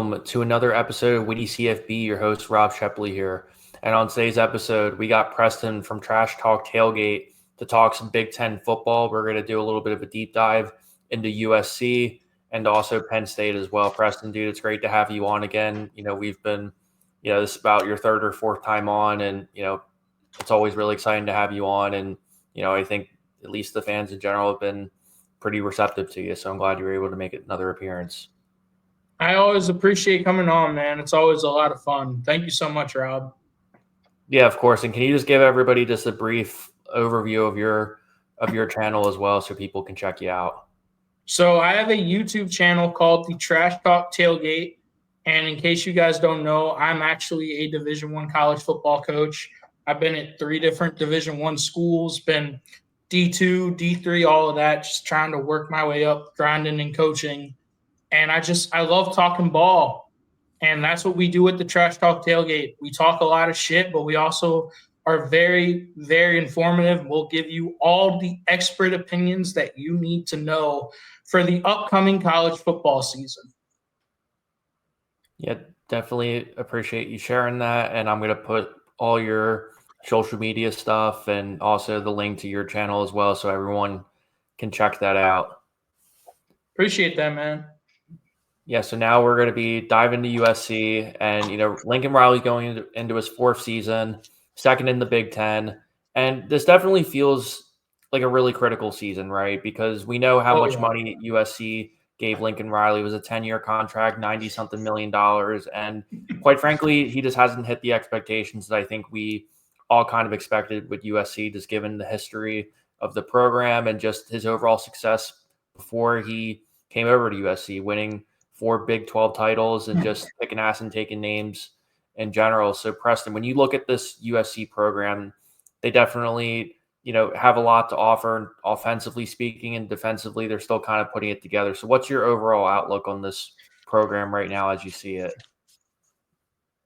To another episode of Witty CFB. Your host, Rob Sheply here. And on today's episode, we got Preston from Trash Talk Tailgate to talk some Big Ten football. We're going to do a little bit of a deep dive into USC and also Penn State as well. Preston, dude, it's great to have you on again. We've been, this is about your third or fourth time on, and, it's always really exciting to have you on. And, I think at least the fans in general have been pretty receptive to you. So I'm glad you were able to make another appearance. I always appreciate coming on, man. It's always a lot of fun. Thank you so much, Rob. Yeah, of course. And can you just give everybody just a brief overview of your channel as well so people can check you out? So I have a YouTube channel called the Trash Talk Tailgate. And in case you guys don't know, I'm actually a Division I college football coach. I've been at 3 different Division I schools, been D2, D3, all of that, just trying to work my way up, grinding and coaching. And I love talking ball. And that's what we do at the Trash Talk Tailgate. We talk a lot of shit, but we also are very, very informative. We'll give you all the expert opinions that you need to know for the upcoming college football season. Yeah, definitely appreciate you sharing that. And I'm going to put all your social media stuff and also the link to your channel as well so everyone can check that out. Appreciate that, man. Yeah, so now we're going to be diving into USC, and Lincoln Riley's going into his 4th season, 2nd in the Big Ten, and this definitely feels like a really critical season, right? Because we know how much money USC gave Lincoln Riley. It was a 10-year contract, $90-something million, and quite frankly, he just hasn't hit the expectations that I think we all kind of expected with USC, just given the history of the program and just his overall success before he came over to USC, winning 4 Big 12 titles and just kicking ass and taking names in general. So Preston, when you look at this USC program, they definitely, have a lot to offer offensively speaking, and defensively, they're still kind of putting it together. So what's your overall outlook on this program right now as you see it?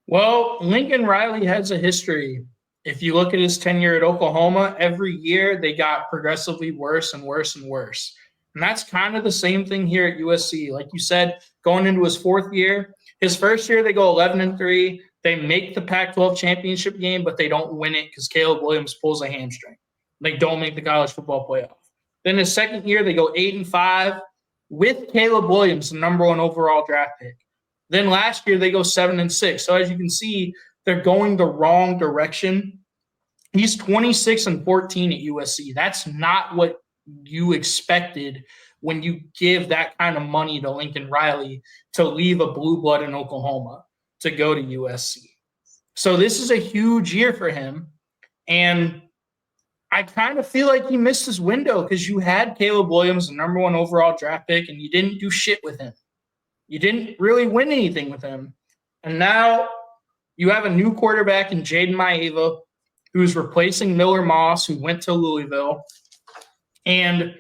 Well, Lincoln Riley has a history. If you look at his tenure at Oklahoma, every year they got progressively worse and worse and worse. And that's kind of the same thing here at USC. Like you said, going into his 4th year, his first year they go 11-3. They make the Pac-12 championship game, but they don't win it because Caleb Williams pulls a hamstring. They don't make the college football playoff. Then his 2nd year, they go 8-5 with Caleb Williams, the number 1 overall draft pick. Then last year, they go 7-6. So as you can see, they're going the wrong direction. He's 26-14 at USC. That's not what you expected when you give that kind of money to Lincoln Riley to leave a blue blood in Oklahoma to go to USC. So this is a huge year for him. And I kind of feel like he missed his window because you had Caleb Williams, the number 1 overall draft pick, and you didn't do shit with him. You didn't really win anything with him. And now you have a new quarterback in Jayden Maiava, who's replacing Miller Moss, who went to Louisville. And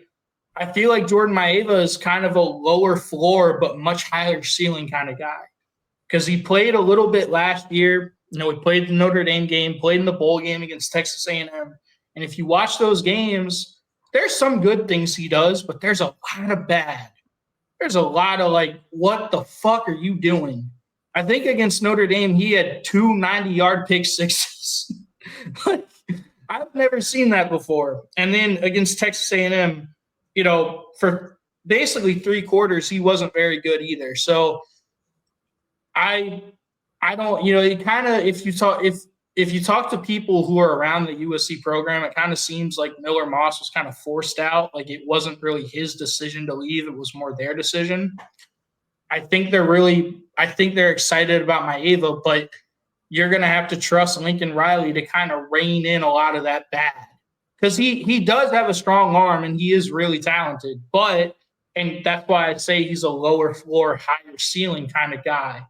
I feel like Jayden Maiava is kind of a lower floor but much higher ceiling kind of guy because he played a little bit last year. He played the Notre Dame game, played in the bowl game against Texas A&M. And if you watch those games, there's some good things he does, but there's a lot of bad. There's a lot of what the fuck are you doing? I think against Notre Dame, he had 2 90-yard pick sixes. I've never seen that before. And then against Texas A&M, for basically 3 quarters, he wasn't very good either. So I don't, it kind of, if you talk to people who are around the USC program, it kind of seems like Miller Moss was kind of forced out. Like it wasn't really his decision to leave. It was more their decision. I think they're excited about Maiava, but you're going to have to trust Lincoln Riley to kind of rein in a lot of that bad. Because he does have a strong arm and he is really talented. And that's why I say he's a lower floor, higher ceiling kind of guy.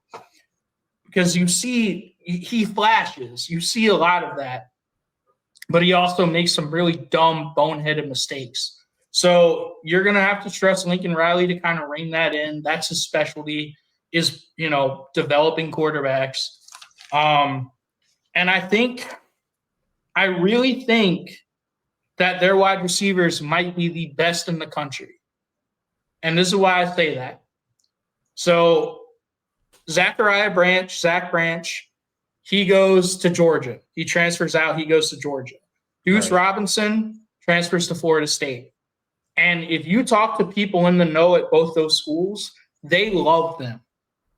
Because you see, he flashes. You see a lot of that. But he also makes some really dumb, boneheaded mistakes. So you're going to have to trust Lincoln Riley to kind of rein that in. That's his specialty, is, developing quarterbacks. And I really think that their wide receivers might be the best in the country. And this is why I say that. So Zach Branch, he goes to Georgia. He transfers out. He goes to Georgia. Deuce Robinson transfers to Florida State. And if you talk to people in the know at both those schools, they love them.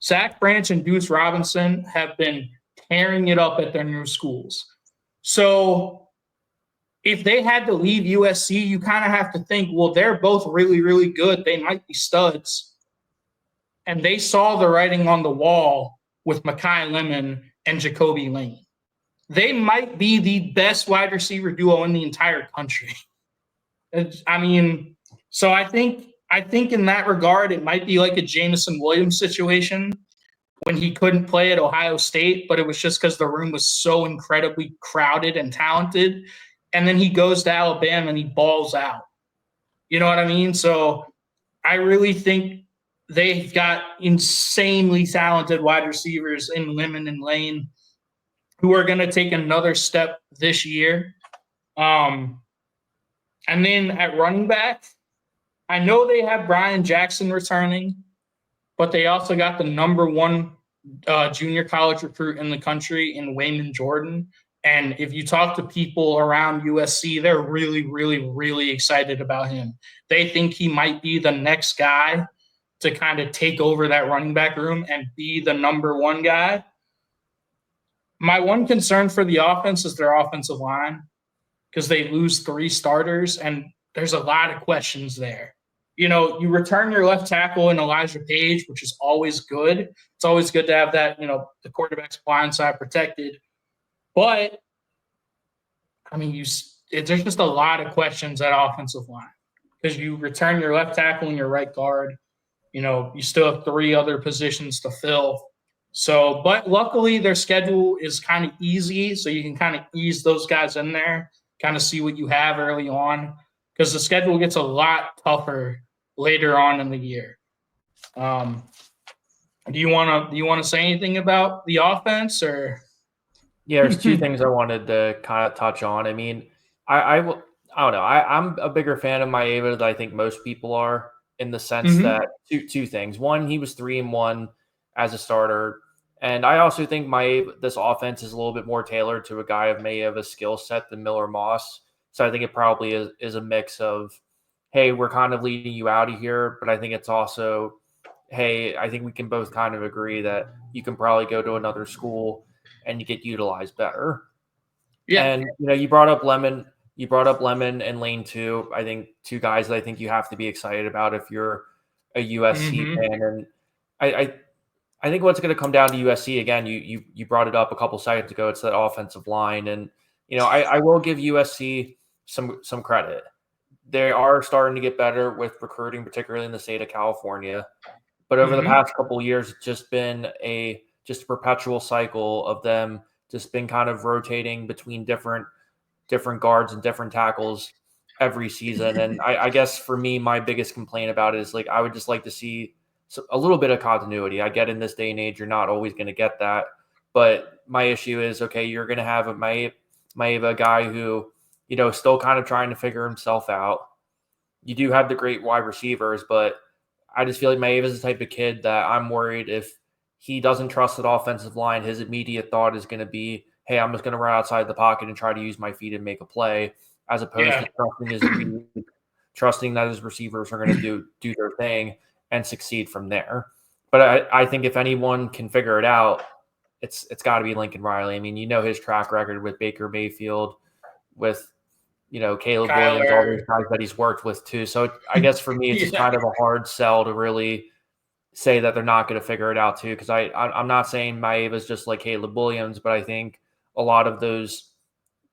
Zach Branch and Deuce Robinson have been tearing it up at their new schools. So if they had to leave USC, you kind of have to think, well, they're both really, really good. They might be studs. And they saw the writing on the wall with Makai Lemon and Jacoby Lane. They might be the best wide receiver duo in the entire country. I mean, so I think in that regard, it might be like a Jameson Williams situation when he couldn't play at Ohio State, but it was just because the room was so incredibly crowded and talented. And then he goes to Alabama and he balls out. You know what I mean? So I really think they've got insanely talented wide receivers in Lemon and Lane who are going to take another step this year. And then at running back, I know they have Brian Jackson returning, but they also got the number one junior college recruit in the country in Wayman Jordan. And if you talk to people around USC, they're really, really, really excited about him. They think he might be the next guy to kind of take over that running back room and be the number one guy. My one concern for the offense is their offensive line because they lose 3 starters, and there's a lot of questions there. You know, you return your left tackle in Elijah Page, which is always good. It's always good to have that, you know, the quarterback's blind side protected. But, I mean, there's just a lot of questions at offensive line because you return your left tackle and your right guard. You know, you still have 3 other positions to fill. So, but luckily their schedule is kind of easy, so you can kind of ease those guys in there, kind of see what you have early on, because the schedule gets a lot tougher later on in the year. Do you want to say anything about the offense or? Yeah, there's 2 things I wanted to kind of touch on. I mean, I don't know. I'm a bigger fan of Maiava than I think most people are, in the sense that two things. One, he was 3-1 as a starter. And I also think this offense is a little bit more tailored to a guy of Maiava's skill set than Miller Moss. So I think it probably is a mix of, hey, we're kind of leading you out of here, but I think it's also, hey, I think we can both kind of agree that you can probably go to another school and you get utilized better. Yeah. And, you know, you brought up Lemon and Lane too. I think 2 guys that I think you have to be excited about if you're a USC fan. And I think what's going to come down to USC, again, you brought it up a couple seconds ago, it's that offensive line. And, you know, I will give USC some credit. They are starting to get better with recruiting, particularly in the state of California. But over the past couple of years, it's just been a perpetual cycle of them just been kind of rotating between different guards and different tackles every season. And I guess for me, my biggest complaint about it is, like, I would just like to see a little bit of continuity. I get in this day and age, you're not always going to get that. But my issue is, okay, you're going to have a Maiava guy who, you know, still kind of trying to figure himself out. You do have the great wide receivers, but I just feel like Maiava is the type of kid that I'm worried if he doesn't trust that offensive line, his immediate thought is going to be, hey, I'm just going to run outside the pocket and try to use my feet and make a play, as opposed to trusting that his receivers are going to do their thing and succeed from there. But I think if anyone can figure it out, it's got to be Lincoln Riley. I mean, you know his track record with Baker Mayfield, with, you know, Caleb Williams, all these guys that he's worked with too. So I guess for me, it's just kind of a hard sell to really say that they're not going to figure it out too, because I'm not saying Maiava is just like Caleb Williams, but I think a lot of those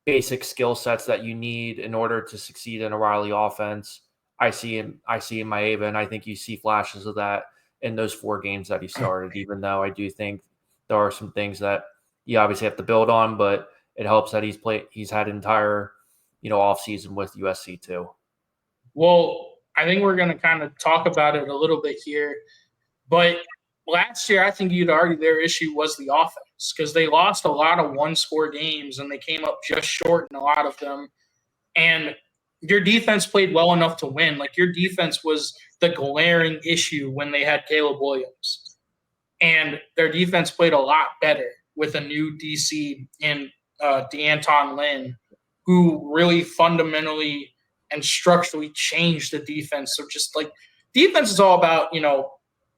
basic skill sets that you need in order to succeed in a Riley offense, I see in Maiava, and I think you see flashes of that in those 4 games that he started, even though I do think there are some things that you obviously have to build on, but it helps that he's had an entire, you know, offseason with USC too. Well, I think we're going to kind of talk about it a little bit here, but last year I think you'd argue their issue was the offense, because they lost a lot of 1-score games and they came up just short in a lot of them. And your defense played well enough to win. Like, your defense was the glaring issue when they had Caleb Williams. And their defense played a lot better with a new DC in D'Anton Lynn, who really fundamentally and structurally changed the defense. So just like defense is all about,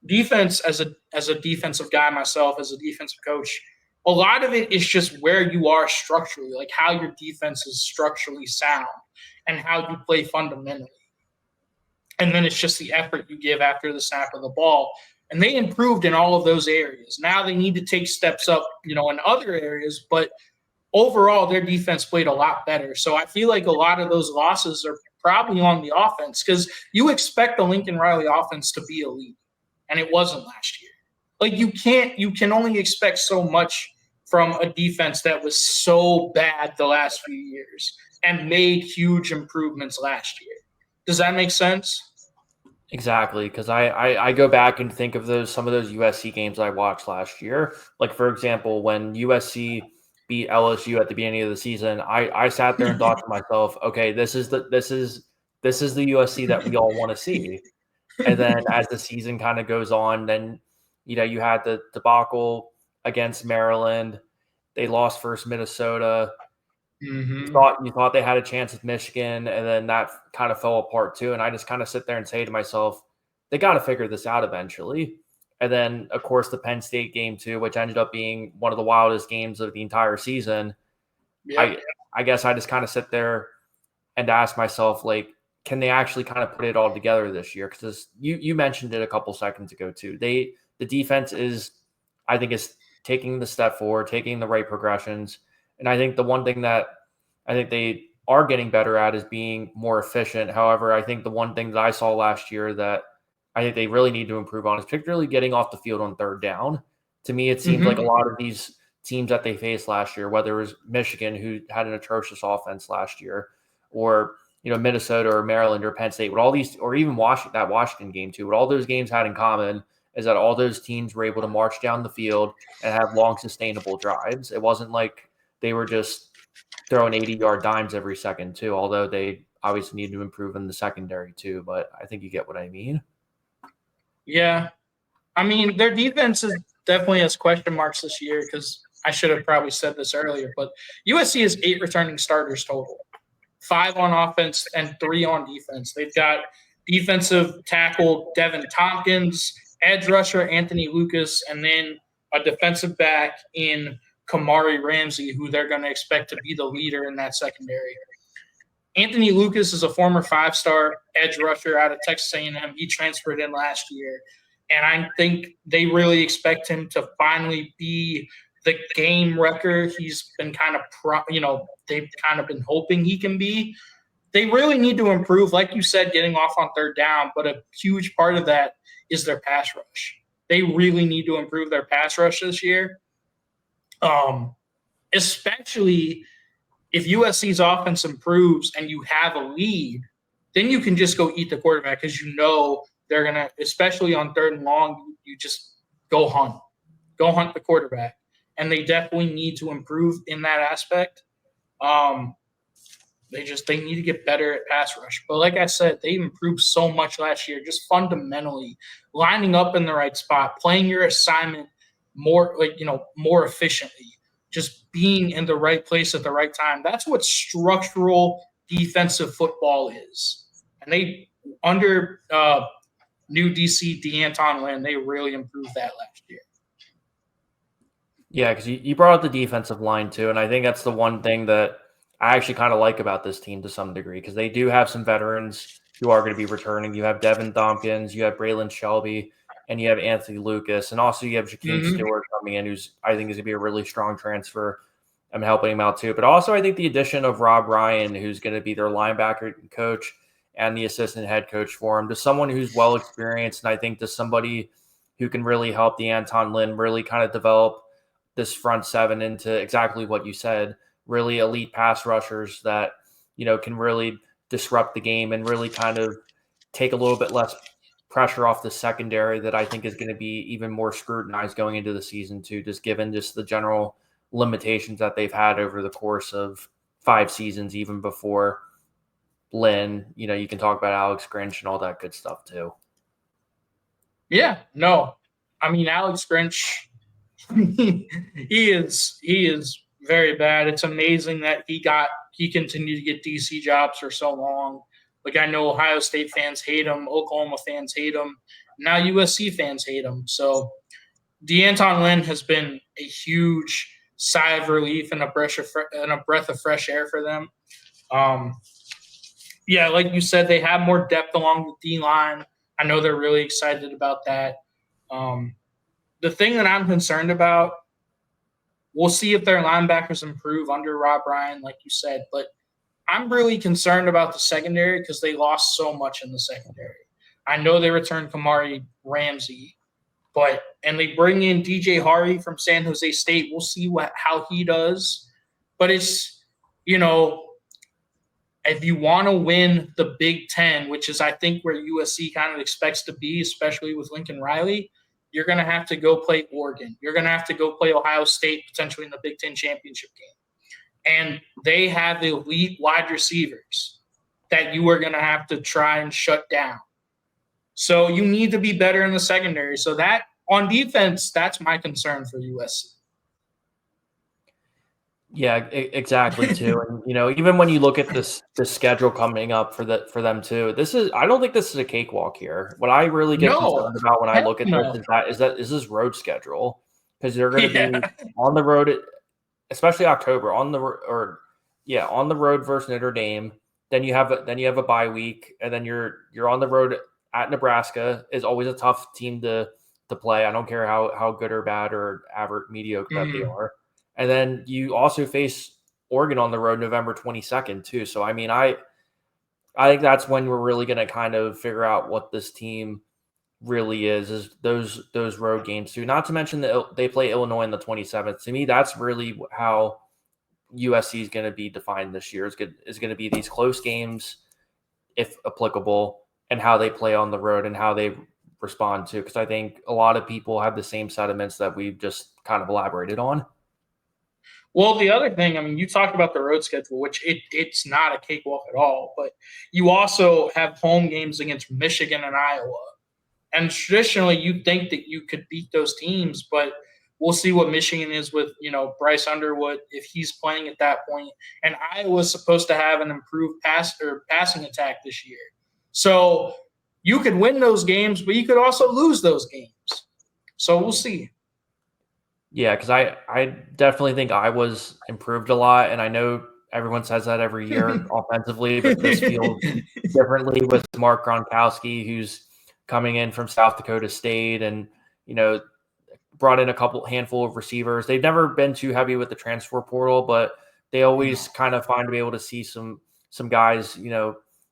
defense as a defensive guy myself, as a defensive coach, a lot of it is just where you are structurally, like how your defense is structurally sound and how you play fundamentally. And then it's just the effort you give after the snap of the ball. And they improved in all of those areas. Now they need to take steps up, in other areas, but overall their defense played a lot better. So I feel like a lot of those losses are probably on the offense because you expect the Lincoln Riley offense to be elite, and it wasn't last year. Like you can only expect so much from a defense that was so bad the last few years and made huge improvements last year. Does that make sense? Exactly, because I go back and think of some of those USC games I watched last year. Like, for example, when USC beat LSU at the beginning of the season, I sat there and thought to myself, okay, this is the USC that we all want to see. And then as the season kind of goes on, then you had the debacle against Maryland. They lost versus Minnesota. Mm-hmm. You thought they had a chance with Michigan, and then that kind of fell apart too. And I just kind of sit there and say to myself, they got to figure this out eventually. And then, of course, the Penn State game too, which ended up being one of the wildest games of the entire season. Yeah. I guess I just kind of sit there and ask myself, like, can they actually kind of put it all together this year? Because you mentioned it a couple seconds ago too. The defense is taking the step forward, taking the right progressions. And I think the one thing that I think they are getting better at is being more efficient. However, I think the one thing that I saw last year that I think they really need to improve on is particularly getting off the field on third down. To me, it seems like a lot of these teams that they faced last year, whether it was Michigan, who had an atrocious offense last year, or Minnesota or Maryland or Penn State, with all these, or even that Washington game too, what all those games had in common is that all those teams were able to march down the field and have long, sustainable drives. It wasn't like they were just throwing 80-yard dimes every second too, although they obviously need to improve in the secondary too, but I think you get what I mean. Yeah. I mean, their defense definitely has question marks this year because I should have probably said this earlier, but USC has 8 returning starters total, 5 on offense and 3 on defense. They've got defensive tackle Devin Tompkins, edge rusher Anthony Lucas, and then a defensive back in Kamari Ramsey, who they're going to expect to be the leader in that secondary. Anthony Lucas is a former 5-star edge rusher out of Texas A&M. He transferred in last year, and I think they really expect him to finally be the game wrecker he's been kind of they've kind of been hoping he can be. They really need to improve, like you said, getting off on third down, but a huge part of that is their pass rush. They really need to improve their pass rush this year. Especially if USC's offense improves and you have a lead, then you can just go eat the quarterback because they're going to, especially on third and long, you just go hunt the quarterback. And they definitely need to improve in that aspect. They need to get better at pass rush. But like I said, they improved so much last year, just fundamentally lining up in the right spot, playing your assignment more efficiently, just being in the right place at the right time. That's what structural defensive football is. And they, under new DC D'Anton Lynn, they really improved that last year. Yeah, because you brought up the defensive line too, and I think that's the one thing that I actually kind of like about this team to some degree, because they do have some veterans who are going to be returning. You have Devin Tompkins, you have Braylon Shelby, and you have Anthony Lucas, and also you have Jakeem Stewart coming in, who's I think is going to be a really strong transfer. I'm helping him out too. But also I think the addition of Rob Ryan, who's going to be their linebacker coach and the assistant head coach for him, to someone who's well experienced, and I think to somebody who can really help the Anton Lynn really kind of develop this front seven into exactly what you said, really elite pass rushers that, can really disrupt the game and really kind of take a little bit less pressure off the secondary that I think is going to be even more scrutinized going into the season too, just given just the general limitations that they've had over the course of 5 seasons, even before Lynn. You can talk about Alex Grinch and all that good stuff too. Yeah, no, I mean, Alex Grinch, he is very bad. It's amazing that he continued to get DC jobs for so long. Like, I know Ohio State fans hate him, Oklahoma fans hate him, now USC fans hate him. So DeAnton Lynn has been a huge sigh of relief and a breath of fresh air for them. Yeah, like you said, they have more depth along the D line. I know they're really excited about that. The thing that I'm concerned about, we'll see if their linebackers improve under Rob Ryan, like you said, but I'm really concerned about the secondary because they lost so much in the secondary. I know they returned Kamari Ramsey, and they bring in DJ Harvey from San Jose State. We'll see how he does. But it's, if you want to win the Big Ten, which is I think where USC kind of expects to be, especially with Lincoln Riley, you're going to have to go play Oregon. You're going to have to go play Ohio State potentially in the Big Ten championship game. And they have elite wide receivers that you are going to have to try and shut down. So you need to be better in the secondary. So that on defense, that's my concern for USC. Yeah, exactly too. And even when you look at this schedule coming up for them too, I don't think this is a cakewalk here. What I really get concerned about when I look at this is this road schedule, because they're going to be on the road, especially October, on the road versus Notre Dame. Then you have a bye week, and then you're on the road at Nebraska. Is always a tough team to play. I don't care how good or bad or average mediocre that they are. And then you also face Oregon on the road November 22nd too. So I mean, I think that's when we're really going to kind of figure out what this team really is those road games too. Not to mention that they play Illinois on the 27th. To me, that's really how USC is going to be defined this year. Is going to be these close games, if applicable, and how they play on the road and how they respond to. Because I think a lot of people have the same sentiments that we've just kind of elaborated on. Well, the other thing, I mean, you talked about the road schedule, which it's not a cakewalk at all, but you also have home games against Michigan and Iowa. And traditionally, you'd think that you could beat those teams, but we'll see what Michigan is with, Bryce Underwood, if he's playing at that point. And Iowa's supposed to have an improved passing attack this year. So you could win those games, but you could also lose those games. So we'll see. Yeah, because I definitely think Iowa's improved a lot, and I know everyone says that every year offensively, but this feels differently with Mark Gronkowski, who's coming in from South Dakota State, and brought in a handful of receivers. They've never been too heavy with the transfer portal, but they always kind of find to be able to see some guys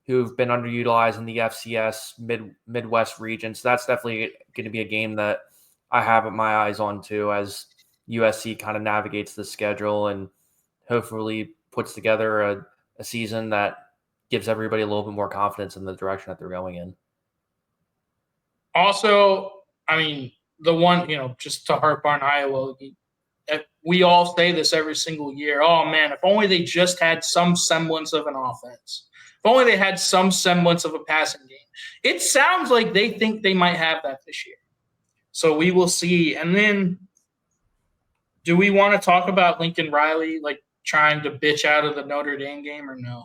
who've been underutilized in the FCS Midwest region. So that's definitely going to be a game that I have my eyes on too, as USC kind of navigates the schedule and hopefully puts together a season that gives everybody a little bit more confidence in the direction that they're going in. Also, I mean, the one, just to harp on Iowa, we all say this every single year. Oh man, if only they just had some semblance of an offense. If only they had some semblance of a passing game. It sounds like they think they might have that this year. So we will see. And then do we want to talk about Lincoln Riley, like trying to bitch out of the Notre Dame game, or no?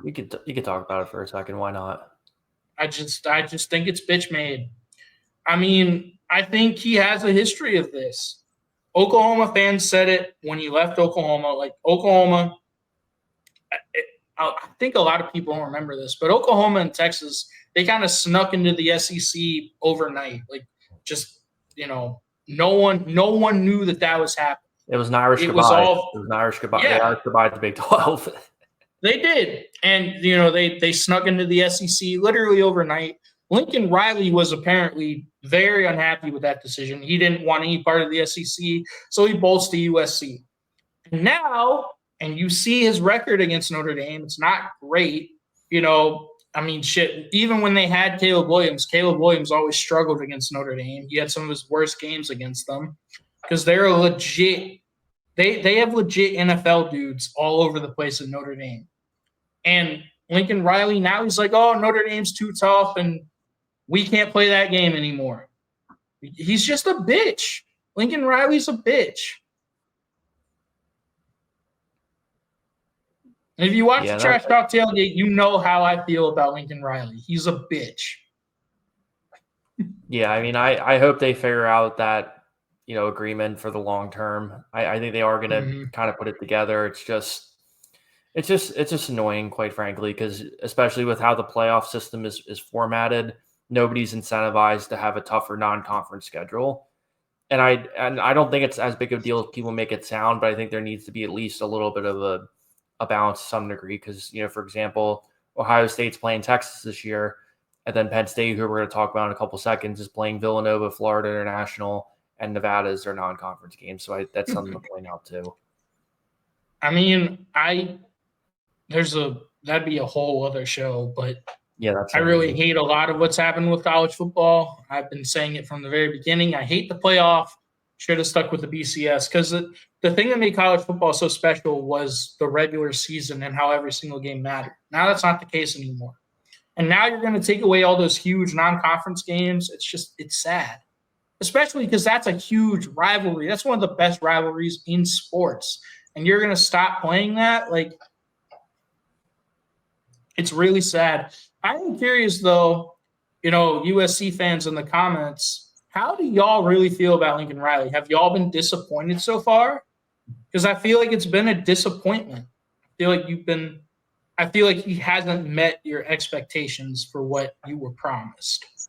You could talk about it for a second. Why not? I just think it's bitch made. I mean, I think he has a history of this. Oklahoma fans said it when he left Oklahoma. Like Oklahoma, I think a lot of people don't remember this, but Oklahoma and Texas, they kind of snuck into the SEC overnight. Like, just, no one knew that was happening. It was an Irish goodbye. It was an Irish goodbye. Yeah. The Irish goodbye to Big 12. They did. And, they snuck into the SEC literally overnight. Lincoln Riley was apparently very unhappy with that decision. He didn't want any part of the SEC, so he bolts to USC. And now, and you see his record against Notre Dame, it's not great. I mean, shit, even when they had Caleb Williams always struggled against Notre Dame. He had some of his worst games against them because they're legit. They have legit NFL dudes all over the place at Notre Dame. And Lincoln Riley, now he's like, oh, Notre Dame's too tough and we can't play that game anymore. He's just a bitch. Lincoln Riley's a bitch. And if you watch the Trash Talk Tailgate, you know how I feel about Lincoln Riley. He's a bitch. Yeah, I mean, I hope they figure out that, agreement for the long term. I think they are going to kind of put it together. It's just annoying, quite frankly, because especially with how the playoff system is formatted, nobody's incentivized to have a tougher non-conference schedule. And I don't think it's as big of a deal as people make it sound, but I think there needs to be at least a little bit of a balance to some degree. Because, for example, Ohio State's playing Texas this year, and then Penn State, who we're going to talk about in a couple seconds, is playing Villanova, Florida International, and Nevada is their non-conference game. So that's something to point out too. I mean, that'd be a whole other show, but yeah, I really hate a lot of what's happened with college football. I've been saying it from the very beginning. I hate the playoff. Should have stuck with the BCS, because the thing that made college football so special was the regular season and how every single game mattered. Now that's not the case anymore. And now you're going to take away all those huge non-conference games. It's sad, especially because that's a huge rivalry. That's one of the best rivalries in sports. And you're going to stop playing that? Like, it's really sad. I'm curious, though, USC fans in the comments, how do y'all really feel about Lincoln Riley? Have y'all been disappointed so far? Because I feel like it's been a disappointment. I feel like he hasn't met your expectations for what you were promised.